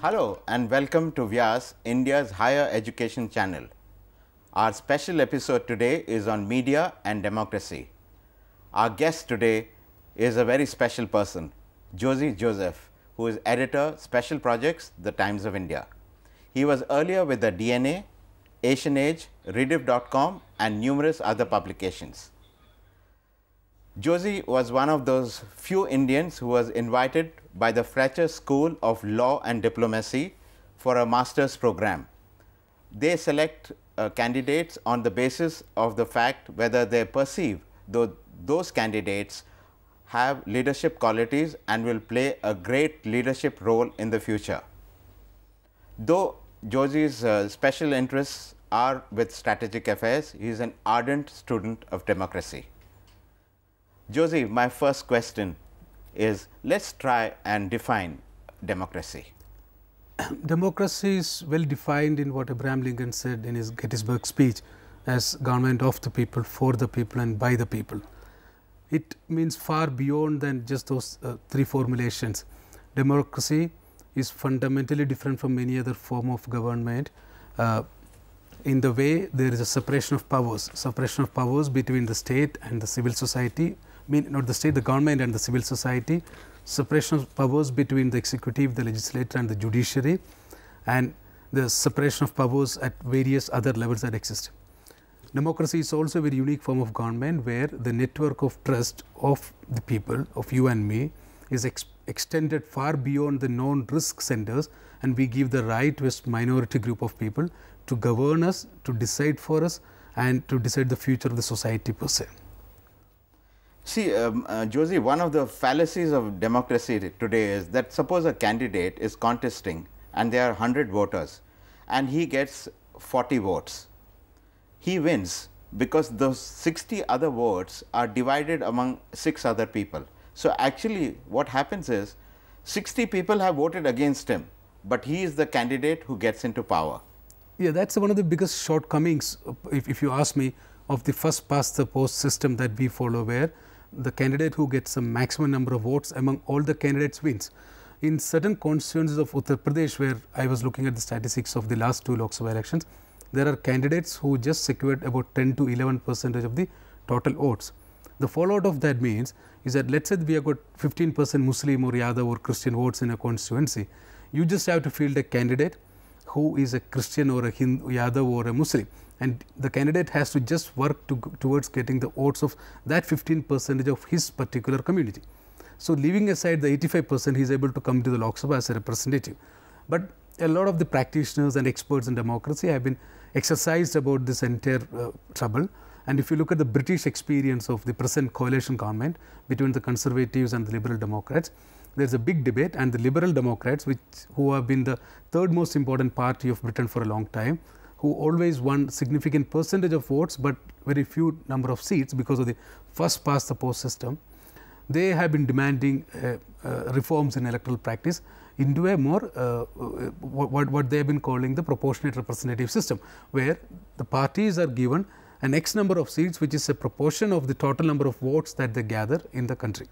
Hello and welcome to Vyas, India's higher education channel. Our special episode today is on media and democracy. Our guest today is a very special person, Josie Joseph, who is editor, Special Projects, The Times of India. He was earlier with the DNA, Asian Age, Rediff.com and numerous other publications. Josie was one of those few Indians who was invited by the Fletcher School of Law and Diplomacy for a master's program. They select candidates on the basis of the fact whether they perceive those candidates have leadership qualities and will play a great leadership role in the future. Though Josie's special interests are with strategic affairs, he is an ardent student of democracy. Josie, my first question is, let's try and define democracy. Democracy is well defined in what Abraham Lincoln said in his Gettysburg speech as government of the people, for the people and by the people. It means far beyond than just those three formulations. Democracy is fundamentally different from any other form of government in the way there is a separation of powers between the state and the civil society, not the state, the government and the civil society, separation of powers between the executive, the legislature and the judiciary, and the separation of powers at various other levels that exist. Democracy is also a very unique form of government where the network of trust of the people, of you and me, is extended far beyond the known risk centers, and we give the right to a minority group of people to govern us, to decide for us and to decide the future of the society per se. See, Josie, one of the fallacies of democracy today is that suppose a candidate is contesting and there are 100 voters and he gets 40 votes. He wins because those 60 other votes are divided among 6 other people. So, actually what happens is 60 people have voted against him, but he is the candidate who gets into power. Yeah, that is one of the biggest shortcomings, if you ask me, of the first past the post system that we follow, where the candidate who gets a maximum number of votes among all the candidates wins. In certain constituencies of Uttar Pradesh, where I was looking at the statistics of the last 2 Lok Sabha elections, there are candidates who just secured about 10 to 11% of the total votes. The fallout of that means is that, let's say we have got 15% Muslim or Yadav or Christian votes in a constituency. You just have to field a candidate who is a Christian or a Hindu, Yadav or a Muslim, and the candidate has to just work towards getting the votes of that 15% of his particular community. So, leaving aside the 85%, he is able to come to the Lok Sabha as a representative. But a lot of the practitioners and experts in democracy have been exercised about this entire trouble. And if you look at the British experience of the present coalition government between the Conservatives and the Liberal Democrats, there is a big debate, and the Liberal Democrats, who have been the third most important party of Britain for a long time, who always won significant percentage of votes, but very few number of seats because of the first past the post system, they have been demanding reforms in electoral practice into a more what they have been calling the proportionate representative system, where the parties are given an X number of seats, which is a proportion of the total number of votes that they gather in the country.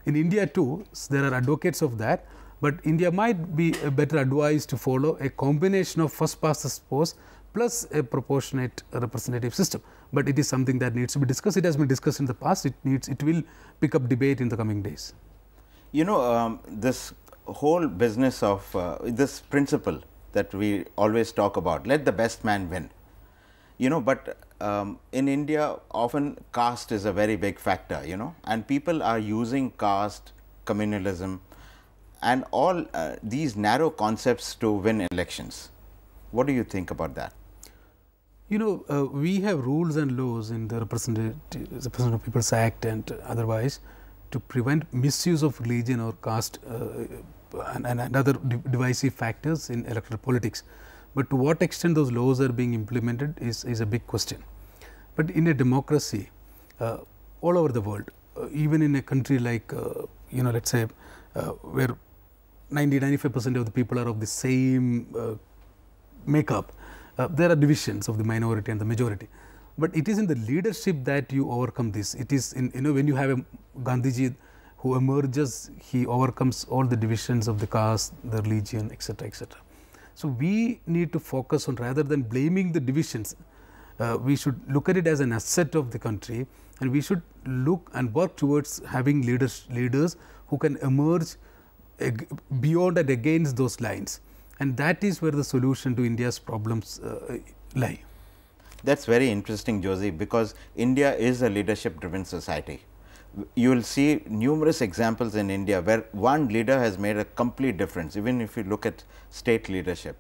In India too, there are advocates of that, but India might be better advised to follow a combination of first past the post plus a proportionate representative system. But it is something that needs to be discussed. It has been discussed in the past. It will pick up debate in the coming days. You know, this whole business of this principle that we always talk about, let the best man win. You know, but in India often caste is a very big factor, you know, and people are using caste, communalism and all these narrow concepts to win elections. What do you think about that? You know, we have rules and laws in the Representative People's Act and otherwise to prevent misuse of religion or caste and other divisive factors in electoral politics. But to what extent those laws are being implemented is a big question. But in a democracy, all over the world, even in a country like, you know, let us say where 90-95% of the people are of the same makeup, there are divisions of the minority and the majority. But it is in the leadership that you overcome this. It is in, you know, when you have a Gandhiji who emerges, he overcomes all the divisions of the caste, the religion, etc., etc. So, we need to focus on, rather than blaming the divisions, we should look at it as an asset of the country, and we should look and work towards having leaders who can emerge beyond and against those lines, and that is where the solution to India's problems lie. That's very interesting, Josie, because India is a leadership driven society. You will see numerous examples in India where one leader has made a complete difference, even if you look at state leadership.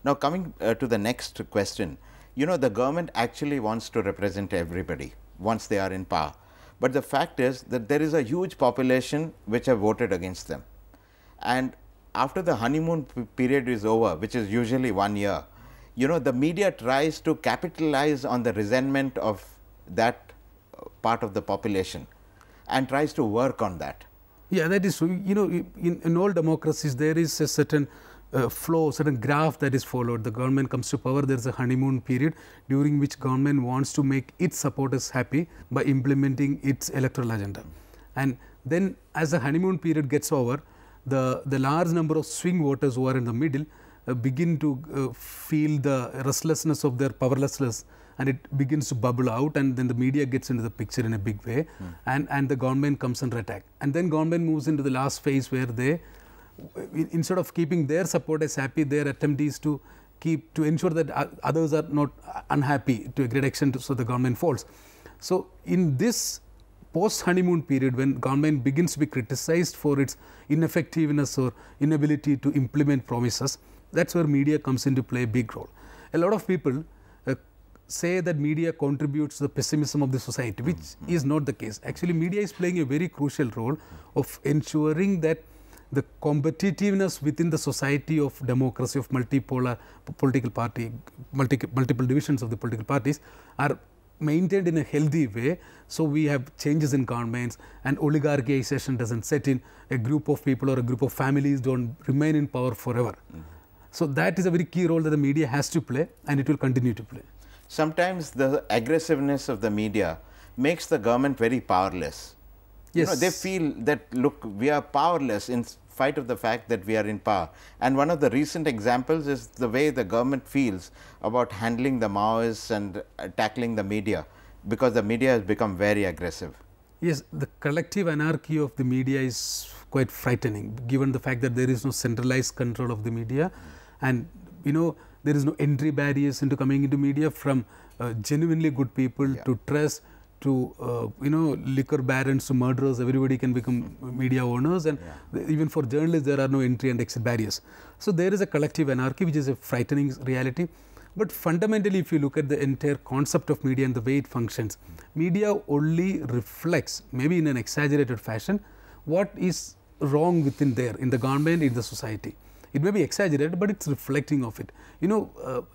Now, coming to the next question, you know, the government actually wants to represent everybody once they are in power, but the fact is that there is a huge population which have voted against them, and after the honeymoon period is over, which is usually 1 year, you know, the media tries to capitalize on the resentment of that part of the population and tries to work on that. Yeah, that is true. You know, in all democracies, there is a certain flow, certain graph that is followed. The government comes to power, there is a honeymoon period during which government wants to make its supporters happy by implementing its electoral agenda. And then as the honeymoon period gets over, the large number of swing voters who are in the middle begin to feel the restlessness of their powerlessness, and it begins to bubble out, and then the media gets into the picture in a big way, and the government comes under attack. And then government moves into the last phase where they, instead of keeping their supporters happy, their attempt is to ensure that others are not unhappy to a great extent, so the government falls. So, in this post honeymoon period, when government begins to be criticized for its ineffectiveness or inability to implement promises, that is where media comes into play a big role. A lot of people say that media contributes to the pessimism of the society, which is not the case. Actually, media is playing a very crucial role of ensuring that the competitiveness within the society of democracy, of multipolar political party, multiple divisions of the political parties are maintained in a healthy way. So, we have changes in governments, and oligarchization does not set in. A group of people or a group of families do not remain in power forever. So, that is a very key role that the media has to play, and it will continue to play. Sometimes the aggressiveness of the media makes the government very powerless. Yes. You know, they feel that, look, we are powerless in spite of the fact that we are in power. And one of the recent examples is the way the government feels about handling the Maoists and tackling the media, because the media has become very aggressive. Yes, the collective anarchy of the media is quite frightening, given the fact that there is no centralized control of the media, and you know, there is no entry barriers into coming into media, from genuinely good people to trust, to you know, liquor barons to murderers. Everybody can become media owners, and even for journalists there are no entry and exit barriers. So, there is a collective anarchy which is a frightening reality. But fundamentally, if you look at the entire concept of media and the way it functions, media only reflects, maybe in an exaggerated fashion, what is wrong within there, in the government, in the society. It may be exaggerated, but it is reflecting of it. You know,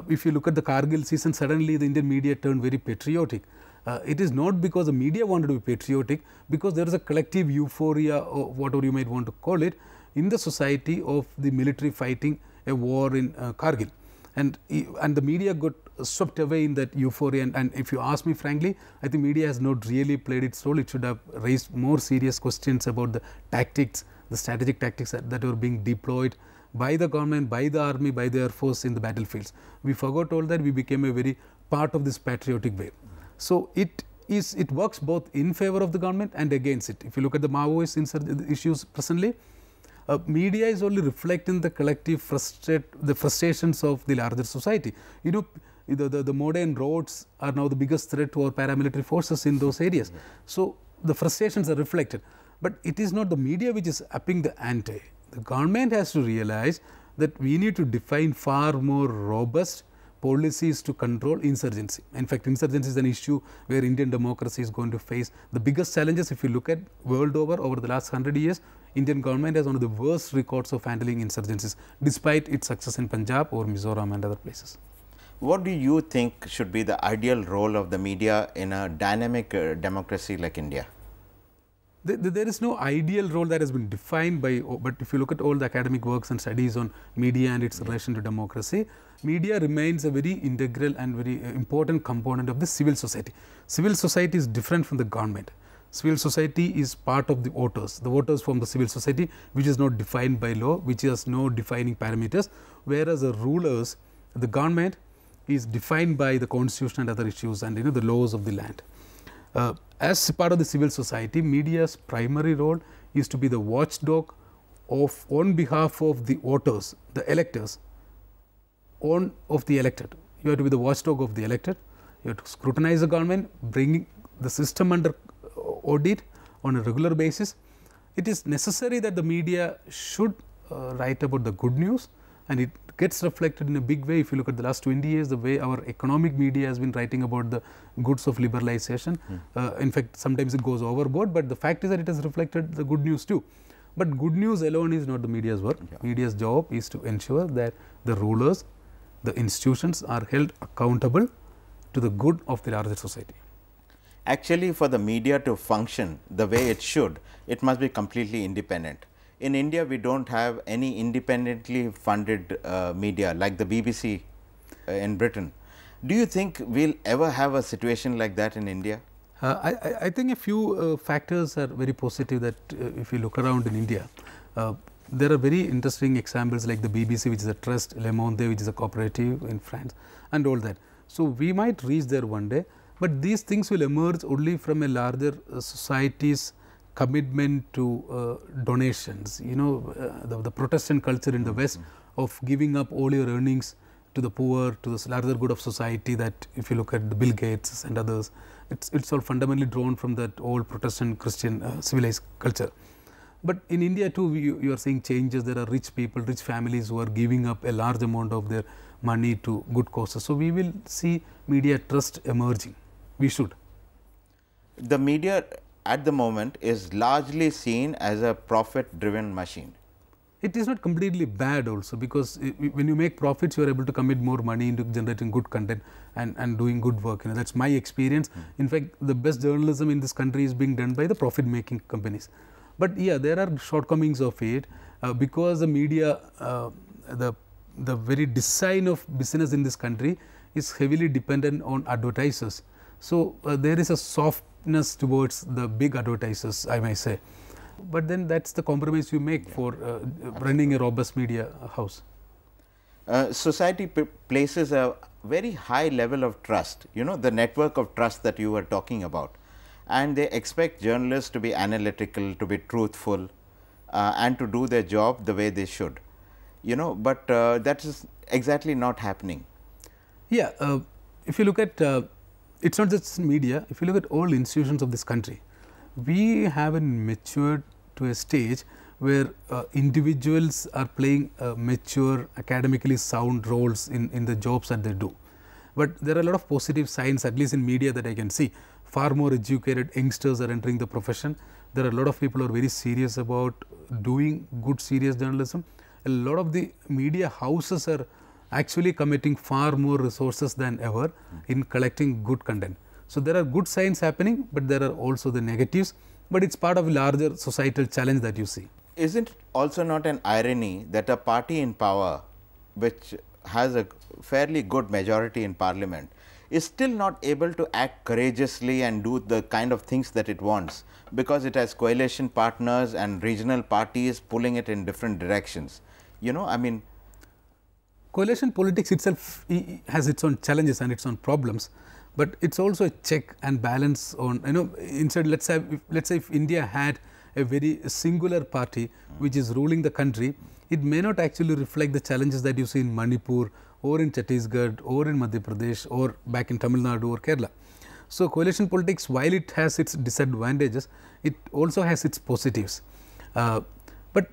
if you look at the Kargil season, suddenly the Indian media turned very patriotic. It is not because the media wanted to be patriotic, because there is a collective euphoria, or whatever you might want to call it, in the society of the military fighting a war in Kargil. And the media got swept away in that euphoria, and if you ask me frankly, I think media has not really played its role. It should have raised more serious questions about the tactics, the strategic tactics that were being deployed by the government, by the army, by the air force in the battlefields. We forgot all that. We became a very part of this patriotic wave. So, it works both in favor of the government and against it. If you look at the Maoist issues presently, media is only reflecting the collective frustrations of the larger society. You know, the modern roads are now the biggest threat to our paramilitary forces in those areas. So, the frustrations are reflected, but it is not the media which is upping the ante. The government has to realize that we need to define far more robust policies to control insurgency. In fact, insurgency is an issue where Indian democracy is going to face the biggest challenges. If you look at world over the last 100 years, Indian government has one of the worst records of handling insurgencies, despite its success in Punjab or Mizoram and other places. What do you think should be the ideal role of the media in a dynamic democracy like India? There is no ideal role that has been defined by, but if you look at all the academic works and studies on media and its relation to democracy, media remains a very integral and very important component of the civil society. Civil society is different from the government. Civil society is part of the voters. The voters form the civil society, which is not defined by law, which has no defining parameters, whereas the rulers, the government, is defined by the constitution and other issues and the laws of the land. As part of the civil society, media's primary role is to be the watchdog of on behalf of the voters, the electors, of the elected. You have to be the watchdog of the elected. You have to scrutinize the government, bringing the system under audit on a regular basis. It is necessary that the media should write about the good news, and it gets reflected in a big way. If you look at the last 20 years, the way our economic media has been writing about the goods of liberalization. In fact, sometimes it goes overboard, but the fact is that it has reflected the good news too. But good news alone is not the media's work. Media's job is to ensure that the rulers, the institutions are held accountable to the good of the larger society. Actually, for the media to function the way it should, it must be completely independent. In India, we do not have any independently funded media like the BBC in Britain. Do you think we will ever have a situation like that in India? I think a few factors are very positive that if you look around in India, there are very interesting examples like the BBC, which is a trust, Le Monde, which is a cooperative in France, and all that. So, we might reach there one day, but these things will emerge only from a larger society's commitment to donations. The Protestant culture in the West of giving up all your earnings to the poor, to the larger good of society, that if you look at the Bill Gates and others, it's all fundamentally drawn from that old Protestant Christian civilized culture. But in India too, you are seeing changes. There are rich people, rich families who are giving up a large amount of their money to good causes. So, we will see media trust emerging. We should. The media at the moment is largely seen as a profit driven machine. It is not completely bad also, because when you make profits, you are able to commit more money into generating good content and doing good work. That is my experience. In fact, the best journalism in this country is being done by the profit making companies. But yeah, there are shortcomings of it because the media, the very design of business in this country is heavily dependent on advertisers. So, there is a softness towards the big advertisers, I may say. But then that is the compromise you make for running a robust media house. Society places a very high level of trust, the network of trust that you were talking about, and they expect journalists to be analytical, to be truthful and to do their job the way they should, but that is exactly not happening. Yeah, if you look at it is not just media, if you look at all institutions of this country, we haven't matured to a stage where individuals are playing mature, academically sound roles in the jobs that they do. But there are a lot of positive signs, at least in media, that I can see. Far more educated youngsters are entering the profession. There are a lot of people who are very serious about doing good, serious journalism. A lot of the media houses are actually committing far more resources than ever in collecting good content. So, there are good signs happening, but there are also the negatives, but it is part of a larger societal challenge that you see. Isn't it also not an irony that a party in power, which has a fairly good majority in parliament, is still not able to act courageously and do the kind of things that it wants, because it has coalition partners and regional parties pulling it in different directions? I mean, coalition politics itself has its own challenges and its own problems, but it is also a check and balance on, instead let us say if India had a very singular party which is ruling the country, it may not actually reflect the challenges that you see in Manipur or in Chhattisgarh or in Madhya Pradesh or back in Tamil Nadu or Kerala. So, coalition politics, while it has its disadvantages, it also has its positives. But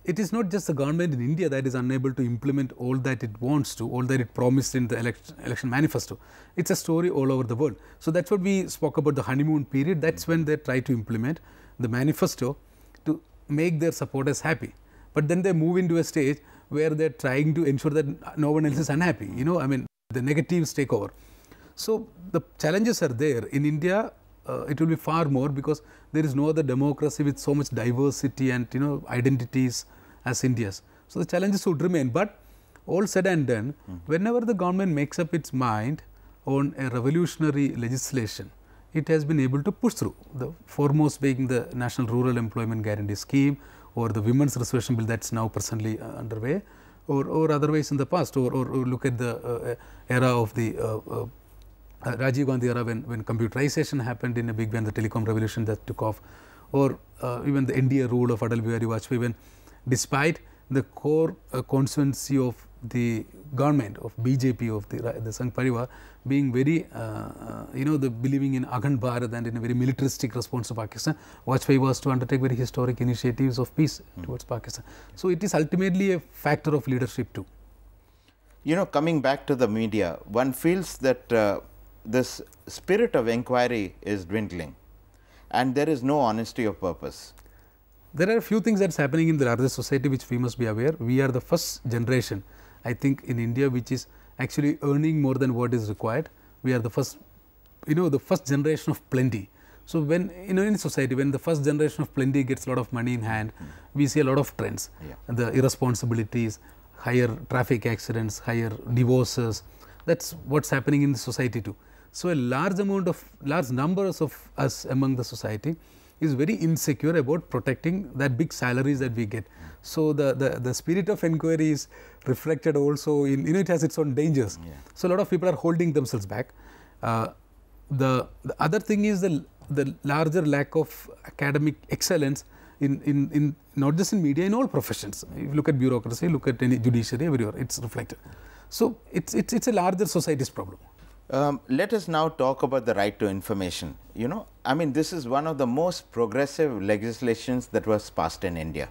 it is not just the government in India that is unable to implement all that it wants to, all that it promised in the election manifesto. It is a story all over the world. So, that is what we spoke about the honeymoon period. That is when they try to implement the manifesto to make their supporters happy. But then they move into a stage where they are trying to ensure that no one else is unhappy. I mean, the negatives take over. So, the challenges are there. In India, it will be far more, because there is no other democracy with so much diversity and identities as India's. So, the challenges would remain, but all said and done, whenever the government makes up its mind on a revolutionary legislation, it has been able to push through. The foremost being the National Rural Employment Guarantee Scheme, or the Women's Reservation Bill that is now presently underway, or otherwise in the past, or look at the era of the Rajiv Gandhi era, when computerization happened in a big way, and the telecom revolution that took off, or even the NDA rule of Atal Bihari Vajpayee, when despite the core constituency of the government of BJP, of the Sangh Parivar, being very the believing in Akhand Bharat and in a very militaristic response to Pakistan, Vajpayee was to undertake very historic initiatives of peace towards Pakistan. So, it is ultimately a factor of leadership too. Coming back to the media, one feels that this spirit of inquiry is dwindling and there is no honesty of purpose. There are a few things that is happening in the larger society which we must be aware. We are the first generation, I think, in India which is actually earning more than what is required. We are the first, the first generation of plenty. So, when in society, when the first generation of plenty gets a lot of money in hand, we see a lot of trends, the irresponsibilities, higher traffic accidents, higher divorces. That is what is happening in the society too. So, a large numbers of us among the society is very insecure about protecting that big salaries that we get. So, the spirit of inquiry is reflected also in, it has its own dangers. So, a lot of people are holding themselves back. The other thing is the larger lack of academic excellence in not just in media, in all professions. If you look at bureaucracy, look at any judiciary, everywhere it is reflected. So, it is a larger society's problem. Let us now talk about the right to information. I mean, this is one of the most progressive legislations that was passed in India,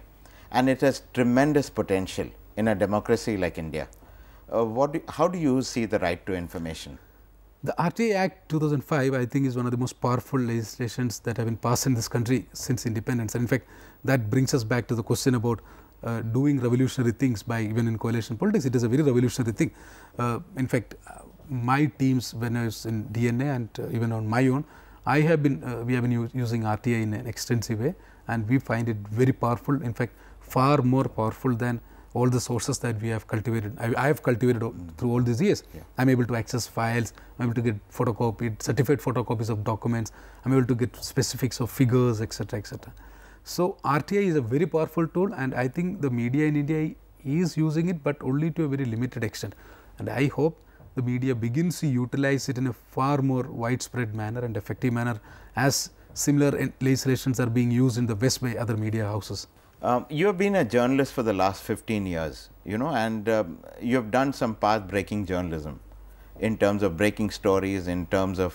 and it has tremendous potential in a democracy like India. How do you see the right to information? The RTA Act 2005, I think, is one of the most powerful legislations that have been passed in this country since independence. And in fact, that brings us back to the question about doing revolutionary things by even in coalition politics. It is a very revolutionary thing. In fact, my teams, when I was in DNA and even on my own, we have been using RTA in an extensive way, and we find it very powerful. In fact, far more powerful than all the sources that we have cultivated. I have cultivated through all these years. I am able to access files, I am able to get photocopied, certified photocopies of documents, I am able to get specifics of figures, etc., etc. So, RTA is a very powerful tool, and I think the media in India is using it, but only to a very limited extent. And I hope the media begins to utilize it in a far more widespread manner and effective manner, as similar legislations are being used in the West by other media houses. You have been a journalist for the last 15 years, and you have done some path-breaking journalism in terms of breaking stories, in terms of,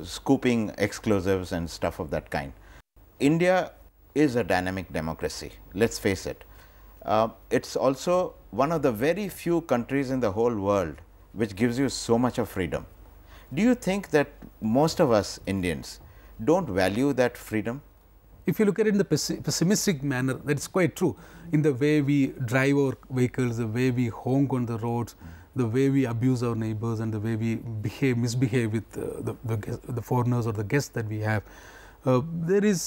scooping exclusives and stuff of that kind. India is a dynamic democracy, let's face it. It's also one of the very few countries in the whole world which gives you so much of freedom. Do you think that most of us Indians don't value that freedom? If you look at it in the pessimistic manner, that is quite true. In the way we drive our vehicles, the way we honk on the roads, the way we abuse our neighbors, and the way we misbehave with the foreigners or the guests that we have, there is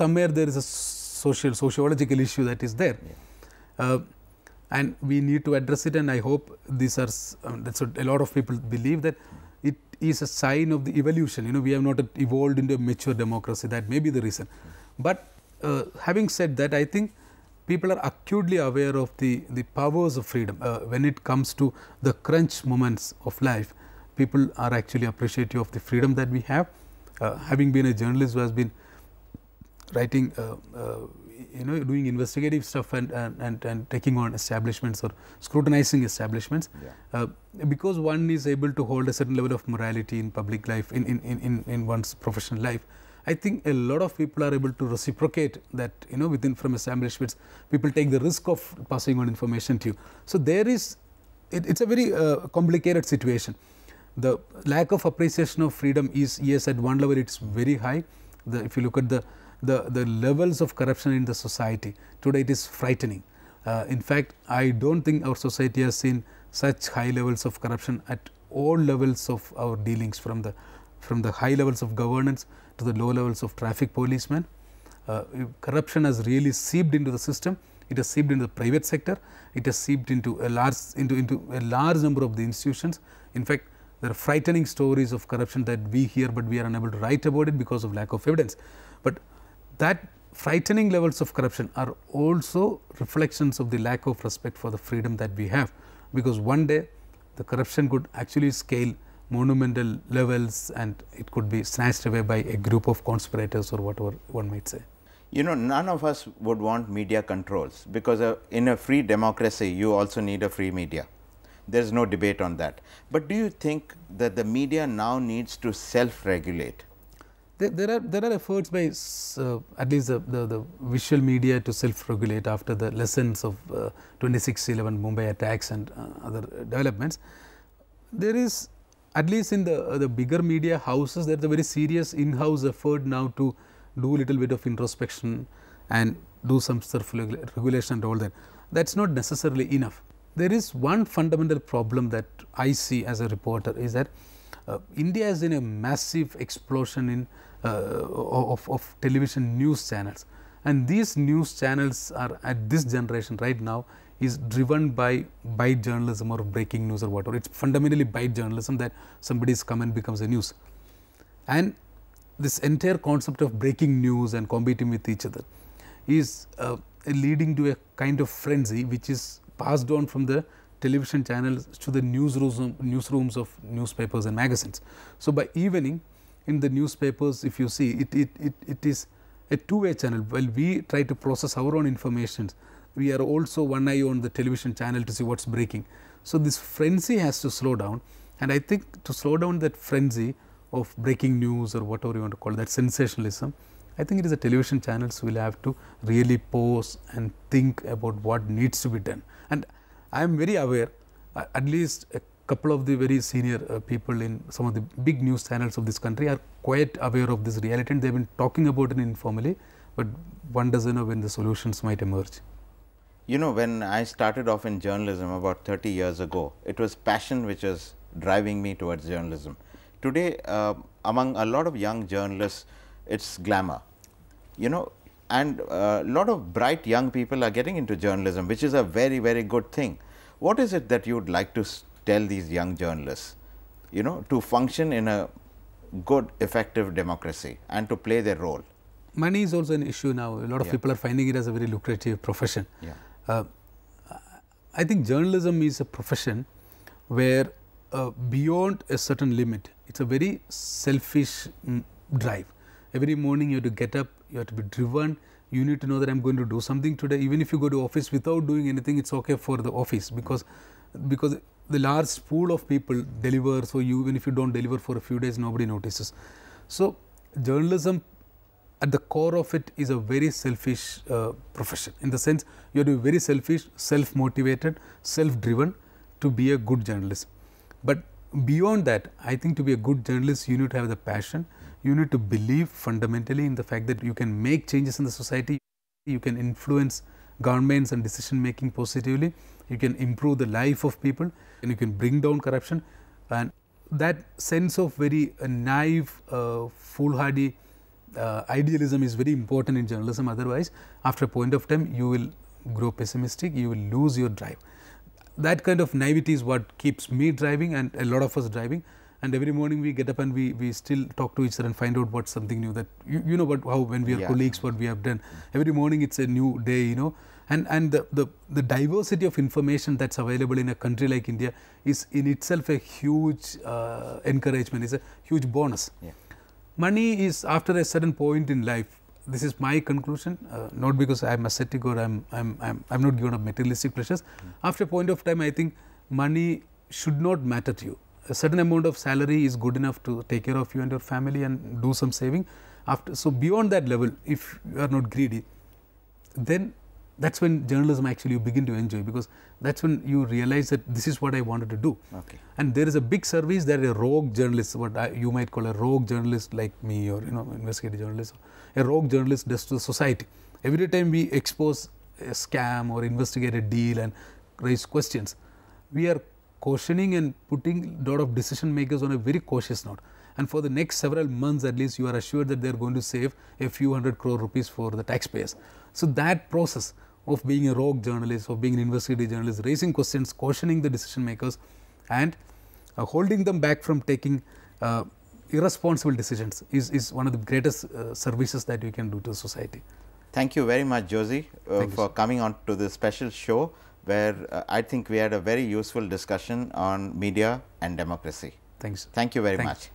a sociological issue that is there. And we need to address it, and I hope these are that's what a lot of people believe, that it is a sign of the evolution. We have not evolved into a mature democracy. That may be the reason. But having said that, I think people are acutely aware of the powers of freedom. When it comes to the crunch moments of life, people are actually appreciative of the freedom that we have. Having been a journalist who has been writing, doing investigative stuff and taking on establishments or scrutinizing establishments, because one is able to hold a certain level of morality in public life, in one's professional life, I think a lot of people are able to reciprocate that, within from establishments, people take the risk of passing on information to you. So, there is, it's a very complicated situation. The lack of appreciation of freedom is, yes, at one level it's very high. If you look at the levels of corruption in the society, today it is frightening. In fact, I don't think our society has seen such high levels of corruption at all levels of our dealings, from the high levels of governance to the low levels of traffic policemen. Corruption has really seeped into the system. It has seeped into the private sector. It has seeped into a large number of the institutions. In fact, There are frightening stories of corruption that we hear, but we are unable to write about it because of lack of evidence. But that frightening levels of corruption are also reflections of the lack of respect for the freedom that we have, because one day the corruption could actually scale monumental levels and it could be snatched away by a group of conspirators or whatever one might say. You know, none of us would want media controls, because in a free democracy you also need a free media. There is no debate on that. But do you think that the media now needs to self-regulate? There are efforts by at least the visual media to self-regulate after the lessons of 26/11 Mumbai attacks and other developments. There is, at least in the bigger media houses, there is a very serious in-house effort now to do a little bit of introspection and do some self-regulation and all that. That is not necessarily enough. There is one fundamental problem that I see as a reporter is that India is in a massive explosion in of television news channels, and these news channels are at this generation right now is driven by bite journalism or breaking news or whatever. It is fundamentally bite journalism that somebody's comment becomes a news, and this entire concept of breaking news and competing with each other is leading to a kind of frenzy which is passed on from the television channels to the newsrooms of newspapers and magazines. So, by evening in the newspapers, if you see it is a two-way channel. While we try to process our own information, we are also one eye on the television channel to see what is breaking. So, this frenzy has to slow down, and I think to slow down that frenzy of breaking news or whatever you want to call it, that sensationalism, I think it is the television channels will have to really pause and think about what needs to be done. And I am very aware, at least a couple of the very senior people in some of the big news channels of this country are quite aware of this reality, and they have been talking about it informally, but one doesn't know when the solutions might emerge. You know, when I started off in journalism about 30 years ago, it was passion which was driving me towards journalism. Today, among a lot of young journalists, it's glamour, you know, and a lot of bright young people are getting into journalism, which is a very, very good thing. What is it that you would like to tell these young journalists, you know, to function in a good, effective democracy and to play their role? Money is also an issue now. A lot of people are finding it as a very lucrative profession. I think journalism is a profession where beyond a certain limit, it is a very selfish drive. Every morning you have to get up, you have to be driven, you need to know that I am going to do something today. Even if you go to office without doing anything, it is okay for the office, because the large pool of people deliver. So, even if you do not deliver for a few days, nobody notices. So, journalism at the core of it is a very selfish profession, in the sense you have to be very selfish, self-motivated, self-driven to be a good journalist. But beyond that, I think to be a good journalist, you need to have the passion, you need to believe fundamentally in the fact that you can make changes in the society, you can influence governments and decision making positively, you can improve the life of people, and you can bring down corruption. And that sense of very naive, foolhardy idealism is very important in journalism. Otherwise, after a point of time, you will grow pessimistic, you will lose your drive. That kind of naivety is what keeps me driving and a lot of us driving, and every morning we get up and we still talk to each other and find out what's something new, that you know how when we are colleagues, what we have done. Every morning it's a new day, you know, and the diversity of information that's available in a country like India is in itself a huge encouragement, is a huge bonus. Money is, after a certain point in life, this is my conclusion, not because I am ascetic or I'm not given up materialistic pleasures. After a point of time, I think money should not matter to you. A certain amount of salary is good enough to take care of you and your family and do some saving. So beyond that level, if you are not greedy, then that's when journalism actually you begin to enjoy, because that's when you realize that this is what I wanted to do. And there is a big service that a rogue journalist, what you might call a rogue journalist like me, or investigative journalist, a rogue journalist does to society. Every time we expose a scam or investigate a deal and raise questions, we are cautioning and putting a lot of decision makers on a very cautious note. And for the next several months at least, you are assured that they are going to save a few hundred crore rupees for the taxpayers. So that process of being a rogue journalist, of being an investigative journalist, raising questions, cautioning the decision makers, and holding them back from taking irresponsible decisions is one of the greatest services that you can do to society. Thank you very much, Josie, for coming on to this special show, where I think we had a very useful discussion on media and democracy. Thanks. Thank you very much.